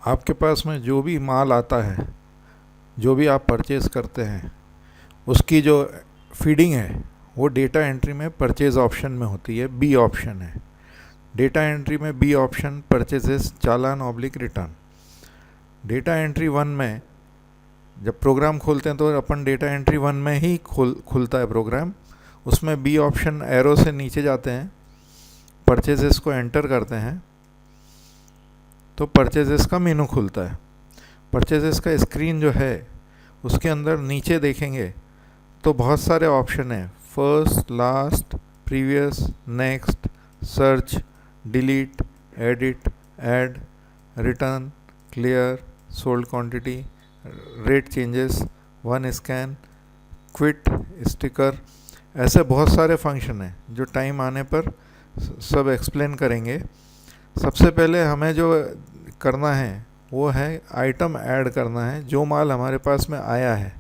आपके पास में जो भी माल आता है, जो भी आप परचेज़ करते हैं, उसकी जो फीडिंग है वो डेटा एंट्री में परचेज़ ऑप्शन में होती है, बी ऑप्शन है। डेटा एंट्री में B option purchases challan oblique return. Data entry one में जब प्रोग्राम खोलते हैं तो अपन डेटा एंट्री वन में ही खुलता है प्रोग्राम। उसमें बी ऑप्शन एरो से नीचे जाते हैं, परचेजेस को एंटर करते हैं तो परचेजेस का मेनू खुलता है। परचेजेस का स्क्रीन जो है उसके अंदर नीचे देखेंगे तो बहुत सारे ऑप्शन हैं, first, last, previous, next, search, delete, edit, add, return, clear, sold quantity, rate changes, one scan, quit, sticker. ऐसे बहुत सारे फंक्शन हैं जो टाइम आने पर सब एक्सप्लेन करेंगे। सबसे पहले हमें जो करना है वो है आइटम ऐड करना है। जो माल हमारे पास में आया है,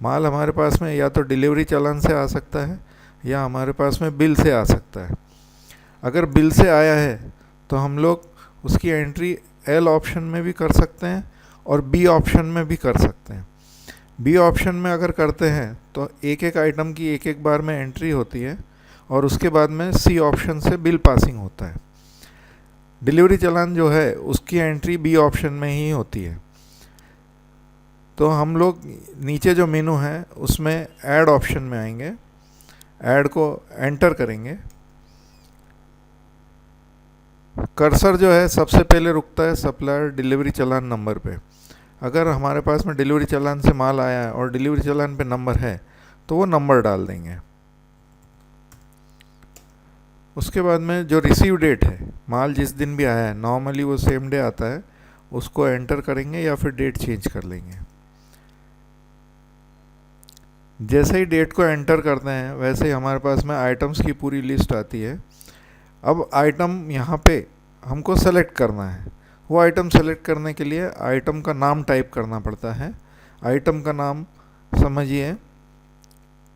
माल हमारे पास में या तो डिलीवरी चालान से आ सकता है या हमारे पास में बिल से आ सकता है। अगर बिल से आया है तो हम लोग उसकी एंट्री एल ऑप्शन में भी कर सकते हैं और बी ऑप्शन में भी कर सकते हैं। बी ऑप्शन में अगर करते हैं तो एक एक आइटम की एक एक बार में एंट्री होती है और उसके बाद में सी ऑप्शन से बिल पासिंग होता है। डिलीवरी चालान जो है उसकी एंट्री बी ऑप्शन में ही होती है। तो हम लोग नीचे जो मेनू है उसमें ऐड ऑप्शन में आएंगे, ऐड को एंटर करेंगे। कर्सर जो है सबसे पहले रुकता है सप्लायर डिलीवरी चालान नंबर पे। अगर हमारे पास में डिलीवरी चालान से माल आया है और डिलीवरी चालान पे नंबर है तो वो नंबर डाल देंगे। उसके बाद में जो रिसीव डेट है, माल जिस दिन भी आया है, नॉर्मली वो सेम डे आता है, उसको एंटर करेंगे या फिर डेट चेंज कर लेंगे। जैसे ही डेट को एंटर करते हैं वैसे ही हमारे पास में आइटम्स की पूरी लिस्ट आती है। अब आइटम यहाँ पे हमको सेलेक्ट करना है। वो आइटम सेलेक्ट करने के लिए आइटम का नाम टाइप करना पड़ता है। आइटम का नाम समझिए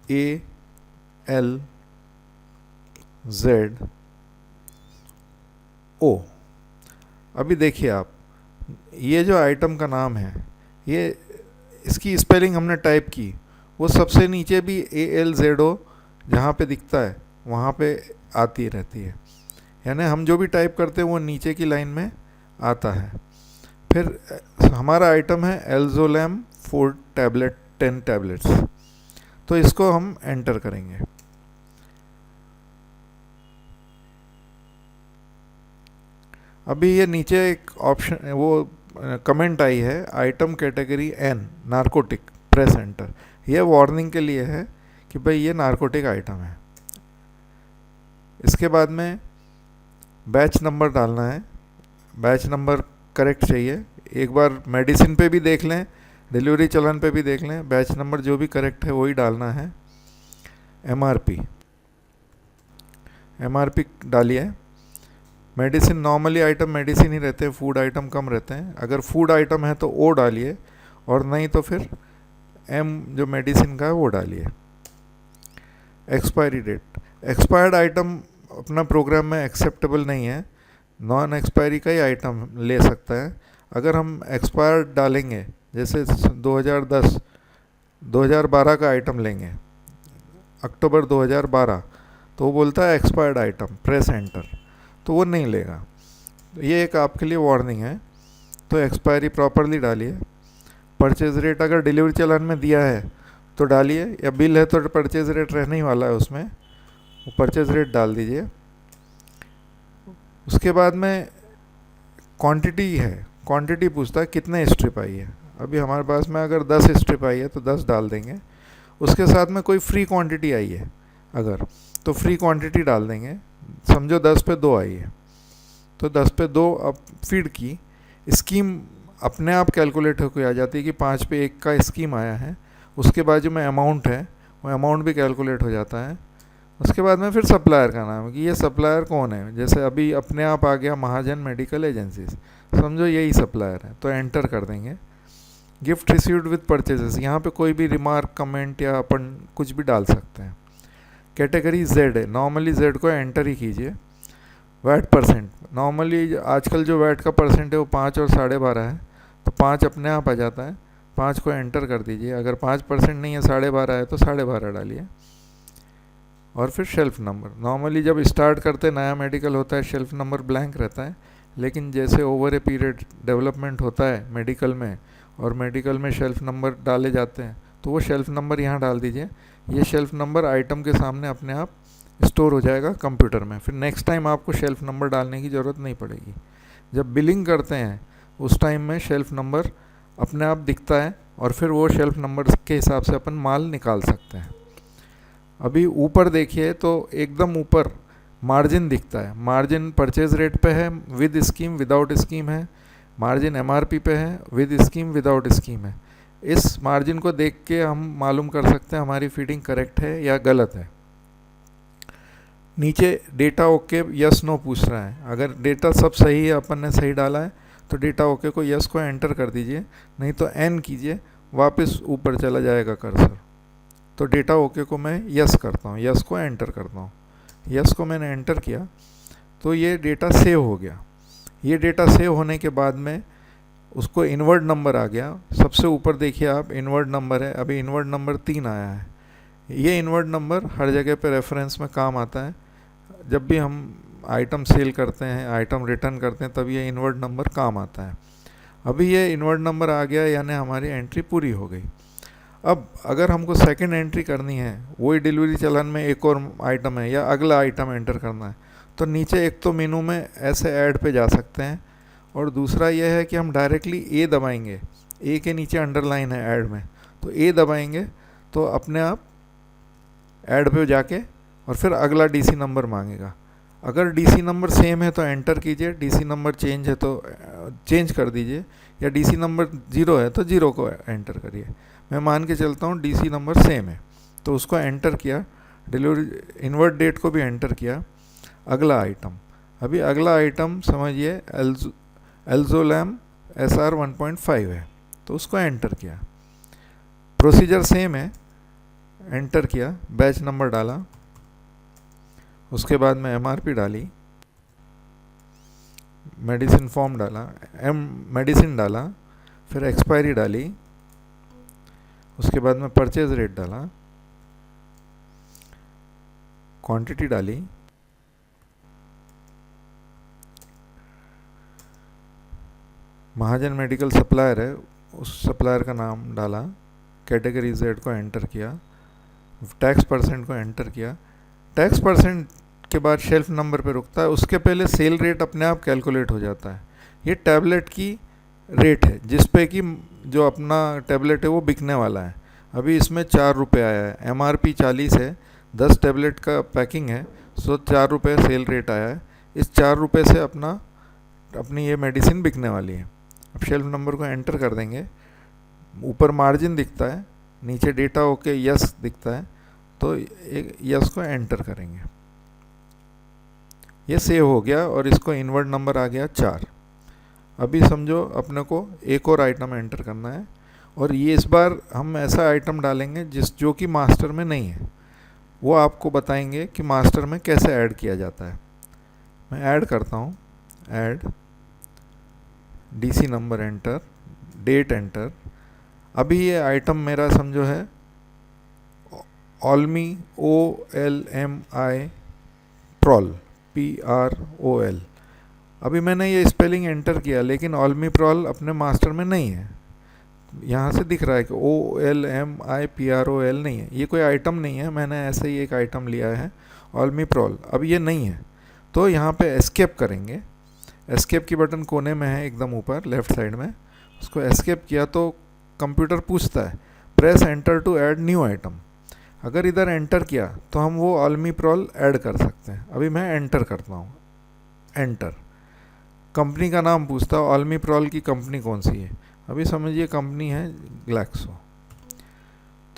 ALZO। अभी देखिए आप, ये जो आइटम का नाम है, ये इसकी स्पेलिंग हमने टाइप की, वो सबसे नीचे भी ALZO जहाँ पे दिखता है वहाँ पे आती रहती है। यानी हम जो भी टाइप करते हैं वो नीचे की लाइन में आता है। फिर हमारा आइटम है एल्जोलैम 4 टैबलेट 10 टैबलेट्स, तो इसको हम एंटर करेंगे। अभी ये नीचे एक ऑप्शन वो कमेंट आई है, item category N narcotic, press enter. ये वार्निंग के लिए है कि भाई ये नारकोटिक आइटम है। इसके बाद में बैच नंबर डालना है। बैच नंबर करेक्ट चाहिए। एक बार मेडिसिन पे भी देख लें, डिलीवरी चालान पे भी देख लें, बैच नंबर जो भी करेक्ट है वही डालना है। MRP डालिए। मेडिसिन, नॉर्मली आइटम मेडिसिन ही रहते हैं, फूड आइटम कम रहते हैं। अगर फूड आइटम है तो O डालिए और नहीं तो फिर M जो मेडिसिन का है वो डालिए। एक्सपायरी डेट, एक्सपायर्ड आइटम अपना प्रोग्राम में एक्सेप्टेबल नहीं है, नॉन एक्सपायरी का ही आइटम ले सकता है। अगर हम एक्सपायर्ड डालेंगे, जैसे 2010 2012 का आइटम लेंगे, अक्टूबर 2012, तो वो बोलता है एक्सपायर्ड आइटम, प्रेस एंटर, तो वो नहीं लेगा। ये एक आपके लिए वार्निंग है। तो एक्सपायरी प्रॉपरली डालिए। परचेज रेट अगर डिलीवरी चालान में दिया है तो डालिए, या बिल है तो परचेज रेट रहने ही वाला है उसमें, वो परचेज रेट डाल दीजिए। उसके बाद में क्वांटिटी है, क्वांटिटी पूछता है कितने स्ट्रिप आई है। अभी हमारे पास में अगर 10 स्ट्रिप आई है तो 10 डाल देंगे। उसके साथ में कोई फ्री क्वांटिटी आई है अगर, तो फ्री क्वांटिटी डाल देंगे। समझो 10 पे 2 आई है तो 10 पे 2 अब फीड की। स्कीम अपने आप कैलकुलेट होकर आ जाती है कि 5 पे 1 का स्कीम आया है। उसके बाद जो में अमाउंट है वो अमाउंट भी कैलकुलेट हो जाता है। उसके बाद में फिर सप्लायर का नाम है कि ये सप्लायर कौन है। जैसे अभी अपने आप आ गया महाजन मेडिकल एजेंसीज, समझो यही सप्लायर है, तो एंटर कर देंगे। गिफ्ट रिसीव्ड विद परचेजेस, यहाँ पे कोई भी रिमार्क, कमेंट या अपन कुछ भी डाल सकते हैं। कैटेगरी Z है, नॉर्मली Z को एंटर ही कीजिए। वैट परसेंट, नॉर्मली आजकल जो वैट का परसेंट है वो 5 और 12.5 है, तो 5 अपने आप आ जाता है, 5 को एंटर कर दीजिए। अगर 5% नहीं है, 12.5 है, तो 12.5 डालिए। और फिर शेल्फ नंबर, नॉर्मली जब स्टार्ट करते नया मेडिकल होता है शेल्फ नंबर ब्लैंक रहता है, लेकिन जैसे ओवर ए पीरियड डेवलपमेंट होता है मेडिकल में और मेडिकल में शेल्फ नंबर डाले जाते हैं, तो वो शेल्फ नंबर यहाँ डाल दीजिए। ये शेल्फ नंबर आइटम के सामने अपने आप स्टोर हो जाएगा कंप्यूटर में, फिर नेक्स्ट टाइम आपको शेल्फ नंबर डालने की ज़रूरत नहीं पड़ेगी। जब बिलिंग करते हैं उस टाइम में शेल्फ नंबर अपने आप दिखता है और फिर वो शेल्फ नंबर के हिसाब से अपन माल निकाल सकते हैं। अभी ऊपर देखिए तो एकदम ऊपर मार्जिन दिखता है, मार्जिन परचेज रेट पे है विद स्कीम विदाउट स्कीम है, मार्जिन एमआरपी पे है विद स्कीम विदाउट स्कीम है। इस मार्जिन को देख के हम मालूम कर सकते हैं हमारी फीडिंग करेक्ट है या गलत है। नीचे डेटा ओके यस नो पूछ रहा है, अगर डेटा सब सही है, अपन ने सही डाला है, तो डेटा ओके को यस को एंटर कर दीजिए, नहीं तो एन कीजिए, वापस ऊपर चला जाएगा कर्सर। तो डेटा ओके को मैं यस करता हूँ, यस को एंटर करता हूँ, यस को मैंने एंटर किया तो ये डेटा सेव हो गया। ये डेटा सेव होने के बाद में उसको इनवर्ड नंबर आ गया, सबसे ऊपर देखिए आप इनवर्ड नंबर है, अभी इनवर्ड नंबर 3 आया है। ये इनवर्ड नंबर हर जगह पे रेफरेंस में काम आता है, जब भी हम आइटम सेल करते हैं, आइटम रिटर्न करते हैं, तब ये इनवर्ड नंबर काम आता है। अभी ये इनवर्ड नंबर आ गया, यानी हमारी एंट्री पूरी हो गई। अब अगर हमको सेकंड एंट्री करनी है, वही डिलीवरी चालान में एक और आइटम है या अगला आइटम एंटर करना है, तो नीचे एक तो मेनू में ऐसे ऐड पे जा सकते हैं, और दूसरा यह है कि हम डायरेक्टली ए दबाएंगे, ए के नीचे अंडरलाइन है ऐड में, तो ए दबाएंगे तो अपने आप ऐड पे जाके और फिर अगला डीसी नंबर मांगेगा। अगर डीसी नंबर सेम है तो एंटर कीजिए, डीसी नंबर चेंज है तो चेंज कर दीजिए, या डीसी नंबर 0 है तो 0 को एंटर करिए। मैं मान के चलता हूँ डीसी नंबर सेम है, तो उसको एंटर किया, डिलीवरी इन्वर्ट डेट को भी एंटर किया, अगला आइटम। अभी अगला आइटम समझिए एल्जोलैम SR 1.5 है, तो उसको एंटर किया, प्रोसीजर सेम है, एंटर किया, बैच नंबर डाला, उसके बाद में एमआरपी डाली, मेडिसिन फॉर्म डाला, मेडिसिन डाला, फिर एक्सपायरी डाली, उसके बाद में परचेज रेट डाला, क्वांटिटी डाली, महाजन मेडिकल सप्लायर है, उस सप्लायर का नाम डाला, कैटेगरी जेड को एंटर किया, टैक्स परसेंट को एंटर किया। टैक्स परसेंट के बाद शेल्फ नंबर पे रुकता है, उसके पहले सेल रेट अपने आप कैलकुलेट हो जाता है। ये टैबलेट की रेट है जिस पे कि जो अपना टैबलेट है वो बिकने वाला है। अभी इसमें 4 रुपये आया है, एमआरपी 40 है, 10 टैबलेट का पैकिंग है, सो 4 रुपये सेल रेट आया है। इस 4 रुपये से अपनी ये मेडिसिन बिकने वाली है। अब शेल्फ नंबर को एंटर कर देंगे, ऊपर मार्जिन दिखता है, नीचे डेटा ओके यस दिखता है, तो एक यस को एंटर करेंगे, ये सेव हो गया और इसको इनवर्ट नंबर आ गया 4। अभी समझो अपने को एक और आइटम एंटर करना है, और ये इस बार हम ऐसा आइटम डालेंगे जो कि मास्टर में नहीं है, वो आपको बताएंगे कि मास्टर में कैसे ऐड किया जाता है। मैं ऐड करता हूँ, add DC number enter, date enter. अभी ये आइटम मेरा समझो है ऑलमी OLMI प्रॉल PROL। अभी मैंने ये स्पेलिंग एंटर किया, लेकिन ऑलमी प्रॉल अपने मास्टर में नहीं है, यहाँ से दिख रहा है कि OLMI PROL नहीं है, ये कोई आइटम नहीं है, मैंने ऐसे ही एक आइटम लिया है ऑलमी प्रॉल, अब ये नहीं है, तो यहाँ पे एस्केप करेंगे। एस्केप की बटन कोने में है एकदम ऊपर लेफ्ट साइड में, उसको एस्केप किया तो कंप्यूटर पूछता है press enter to add new item. अगर इधर एंटर किया तो हम वो ऑलमी प्रॉल ऐड कर सकते हैं। अभी मैं एंटर करता हूँ, एंटर, कंपनी का नाम पूछता है, ऑलमी प्रॉल की कंपनी कौन सी है, अभी समझिए कंपनी है ग्लैक्सो,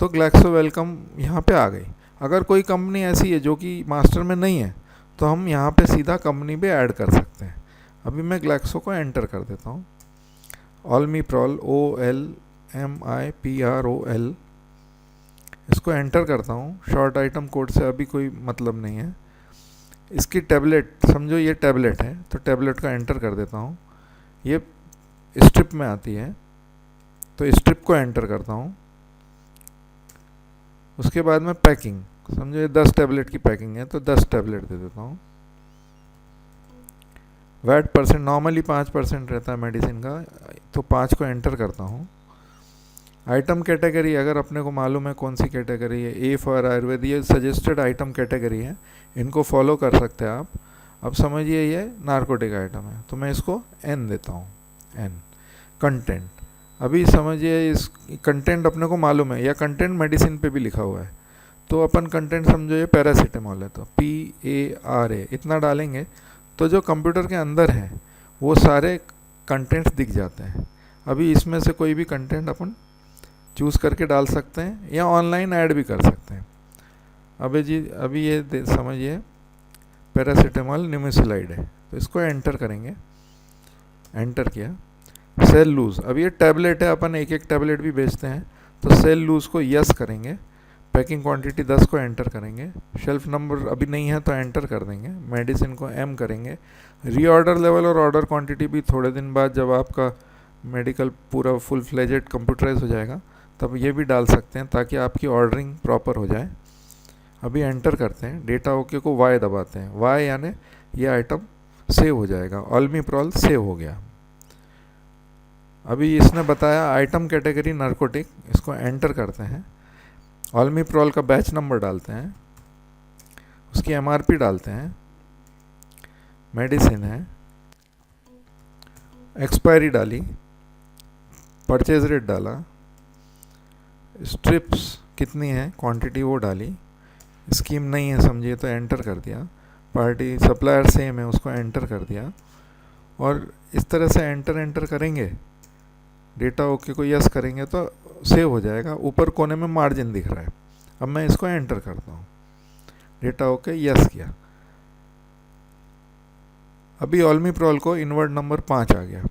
तो ग्लैक्सो वेलकम यहाँ पे आ गई। अगर कोई कंपनी ऐसी है जो कि मास्टर में नहीं है, तो हम यहाँ पे सीधा कंपनी पे ऐड कर सकते हैं। अभी मैं ग्लैक्सो को एंटर कर देता हूँ, ऑलमी प्रॉल OLMI PROL, इसको एंटर करता हूँ। शॉर्ट आइटम कोड से अभी कोई मतलब नहीं है, इसकी टैबलेट, समझो ये टैबलेट है, तो टैबलेट का एंटर कर देता हूँ। ये स्ट्रिप में आती है, तो स्ट्रिप को एंटर करता हूँ। उसके बाद में पैकिंग, समझो ये 10 टैबलेट की पैकिंग है, तो 10 टैबलेट दे देता हूँ। वैट परसेंट नॉर्मली 5% रहता है मेडिसिन का, तो 5 को एंटर करता हूँ। आइटम कैटेगरी अगर अपने को मालूम है कौन सी कैटेगरी है, ए फॉर आयुर्वेद, ये सजेस्टेड आइटम कैटेगरी है, इनको फॉलो कर सकते हैं आप। अब समझिए ये नार्कोटिक आइटम है, तो मैं इसको एन देता हूँ, एन। कंटेंट, अभी समझिए इस कंटेंट अपने को मालूम है, या कंटेंट मेडिसिन पे भी लिखा हुआ है, तो अपन कंटेंट समझो ये पैरासीटामोल है, तो PARA इतना डालेंगे तो जो कंप्यूटर के अंदर है वो सारे कंटेंट्स दिख जाते हैं। अभी इसमें से कोई भी कंटेंट अपन चूज़ करके डाल सकते हैं, या ऑनलाइन ऐड भी कर सकते हैं। अभी ये समझिए पैरासीटामोल निमेसुलाइड है, तो इसको एंटर करेंगे। एंटर किया। सेल लूज, अब ये टैबलेट है, अपन एक एक टैबलेट भी बेचते हैं, तो सेल लूज को यस करेंगे। पैकिंग क्वांटिटी 10 को एंटर करेंगे। शेल्फ नंबर अभी नहीं है तो एंटर कर देंगे। मेडिसिन को एम करेंगे। रीऑर्डर लेवल और ऑर्डर क्वांटिटी भी थोड़े दिन बाद जब आपका मेडिकल पूरा फुल फ्लेजेड कंप्यूटराइज हो जाएगा तब ये भी डाल सकते हैं, ताकि आपकी ऑर्डरिंग प्रॉपर हो जाए। अभी एंटर करते हैं, डेटा ओके को वाई दबाते हैं, वाई यानी ये आइटम सेव हो जाएगा। ऑल्मीप्रॉल सेव हो गया। अभी इसने बताया आइटम कैटेगरी नार्कोटिक, इसको एंटर करते हैं। ऑल्मीप्रॉल का बैच नंबर डालते हैं, उसकी MRP डालते हैं, मेडिसिन है, एक्सपायरी डाली, परचेज रेट डाला, स्ट्रिप्स कितनी है क्वांटिटी वो डाली, स्कीम नहीं है समझिए तो एंटर कर दिया, पार्टी सप्लायर सेम है उसको एंटर कर दिया। और इस तरह से एंटर करेंगे, डेटा ओके को यस करेंगे तो सेव हो जाएगा। ऊपर कोने में मार्जिन दिख रहा है। अब मैं इसको एंटर करता हूँ, डेटा ओके यस किया। अभी ऑल्मीप्रॉल को इनवर्ट नंबर 5 आ गया।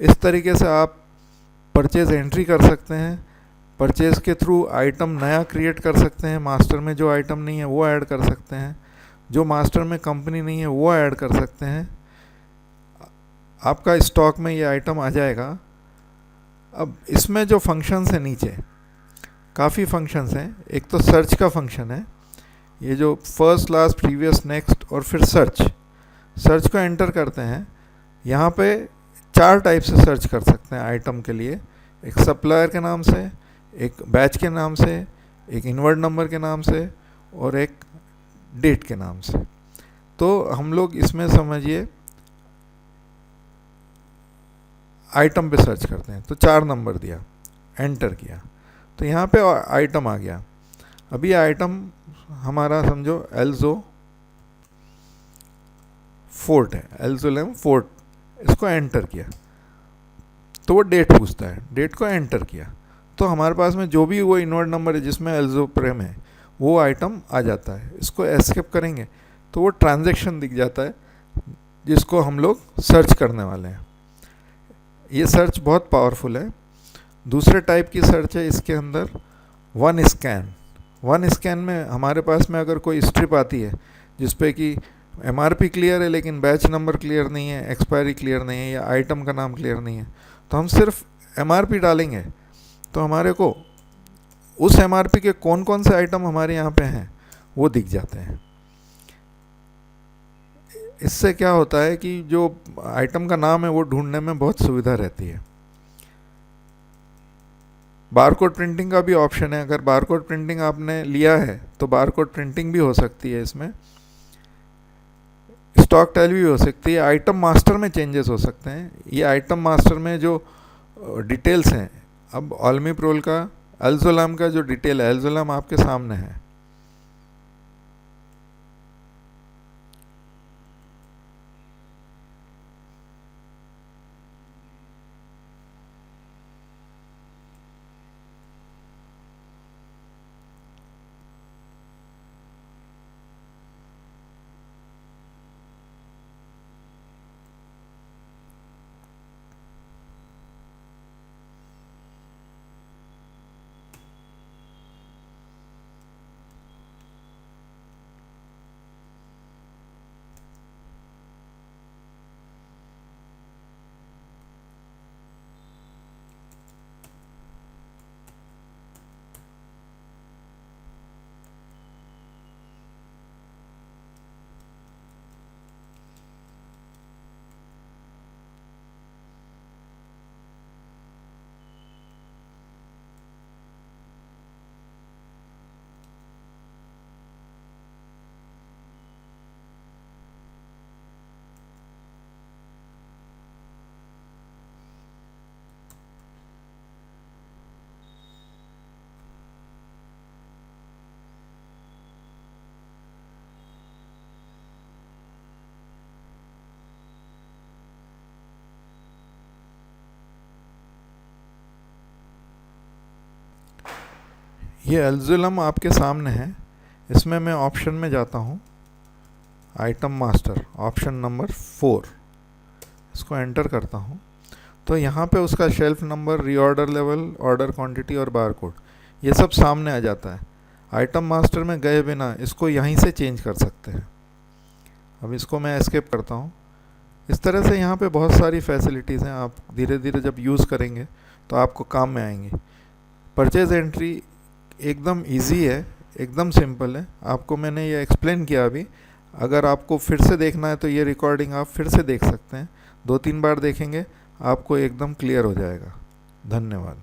इस तरीके से आप परचेज एंट्री कर सकते हैं। परचेज के थ्रू आइटम नया क्रिएट कर सकते हैं, मास्टर में जो आइटम नहीं है वो ऐड कर सकते हैं, जो मास्टर में कंपनी नहीं है वो ऐड कर सकते हैं। आपका स्टॉक में ये आइटम आ जाएगा। अब इसमें जो फंक्शंस हैं नीचे काफ़ी फंक्शंस हैं। एक तो सर्च का फंक्शन है, ये जो फर्स्ट लास्ट प्रीवियस नेक्स्ट और फिर सर्च को एंटर करते हैं। यहाँ पे 4 टाइप से सर्च कर सकते हैं आइटम के लिए, एक सप्लायर के नाम से, एक बैच के नाम से, एक इनवर्ट नंबर के नाम से और एक डेट के नाम से। तो हम लोग इसमें समझिए आइटम पे सर्च करते हैं, तो 4 नंबर दिया, एंटर किया, तो यहाँ पे आइटम आ गया। अभी आइटम हमारा समझो एल्जो फोर्ट है, एल्जोलेम फोर्ट, इसको एंटर किया तो वो डेट पूछता है, डेट को एंटर किया तो हमारे पास में जो भी वो इनवर्ट नंबर है जिसमें एल्जोप्रेम है वो आइटम आ जाता है। इसको एस्केप करेंगे तो वो ट्रांजैक्शन दिख जाता है जिसको हम लोग सर्च करने वाले हैं। ये सर्च बहुत पावरफुल है। दूसरे टाइप की सर्च है इसके अंदर, वन स्कैन में हमारे पास में अगर कोई स्ट्रिप आती है जिसपे कि MRP क्लियर है लेकिन बैच नंबर क्लियर नहीं है, एक्सपायरी क्लियर नहीं है, या आइटम का नाम क्लियर नहीं है, तो हम सिर्फ MRP डालेंगे तो हमारे को उस MRP के कौन कौन से आइटम हमारे यहाँ पे हैं वो दिख जाते हैं। इससे क्या होता है कि जो आइटम का नाम है वो ढूंढने में बहुत सुविधा रहती है। बारकोड प्रिंटिंग का भी ऑप्शन है, अगर बारकोड प्रिंटिंग आपने लिया है तो बारकोड प्रिंटिंग भी हो सकती है इसमें। स्टॉक टैली भी हो सकती है। आइटम मास्टर में चेंजेस हो सकते हैं। ये आइटम मास्टर में जो डिटेल्स हैं, अब ऑल्मीप्रोल का एल्जोलाम का जो डिटेल है, एल्जोलाम आपके सामने है। ये एल्जुलम आपके सामने है। इसमें मैं ऑप्शन में जाता हूँ, आइटम मास्टर, ऑप्शन नंबर 4, इसको एंटर करता हूँ। तो यहाँ पे उसका shelf number, reorder level, order quantity और बार कोड, ये सब सामने आ जाता है। आइटम मास्टर में गए बिना इसको यहीं से चेंज कर सकते हैं। अब इसको मैं एस्केप करता हूँ। इस तरह से यहाँ पे बहुत सारी फैसिलिटीज़ हैं, आप धीरे धीरे जब यूज़ करेंगे तो आपको काम में आएंगी। परचेज एंट्री एकदम इजी है, एकदम सिंपल है। आपको मैंने ये एक्सप्लेन किया अभी। अगर आपको फिर से देखना है तो ये रिकॉर्डिंग आप फिर से देख सकते हैं। 2-3 बार देखेंगे आपको एकदम क्लियर हो जाएगा। धन्यवाद।